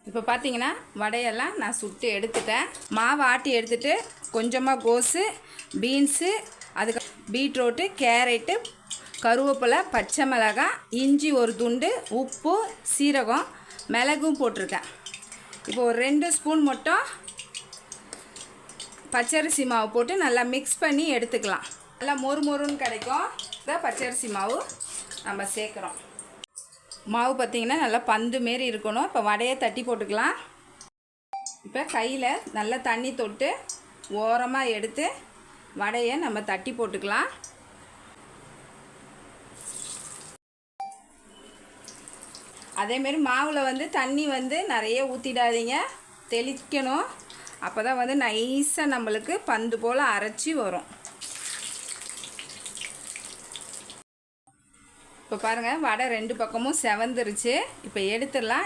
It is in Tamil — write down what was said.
இப்போ பார்த்தீங்கன்னா வடையெல்லாம் நான் சுட்டு எடுத்துட்டேன். மாவு ஆட்டி எடுத்துட்டு கொஞ்சமாக கோஸு, பீன்ஸு, அதுக்கு பீட்ரூட்டு, கேரட்டு, கருவேப்பிலை, பச்சை மிளகாய், இஞ்சி ஒரு துண்டு, உப்பு, சீரகம், மிளகும் போட்டிருக்கேன். இப்போ ஒரு 2 ஸ்பூன் மட்டும் பச்சரிசி மாவு போட்டு நல்லா மிக்ஸ் பண்ணி எடுத்துக்கலாம். நல்லா மொறு மொறுன்னு கிடைக்கும். இதான் பச்சரிசி மாவு நம்ம சேர்க்குறோம். மாவு பார்த்திங்கன்னா நல்லா பந்து மாரி இருக்கணும். இப்போ வடையை தட்டி போட்டுக்கலாம். இப்போ கையில் நல்லா தண்ணி தொட்டு ஓரமாக எடுத்து வடையை நம்ம தட்டி போட்டுக்கலாம். அதேமாரி மாவில் வந்து தண்ணி வந்து நிறைய ஊற்றிடாதீங்க, தெளிக்கணும். அப்போ தான் வந்து நைஸாக நம்மளுக்கு பந்து போல் அரைச்சி வரும். இப்போ பாருங்கள், வடை 2 பக்கமும் செவந்துருச்சு. இப்போ எடுத்துடலாம்.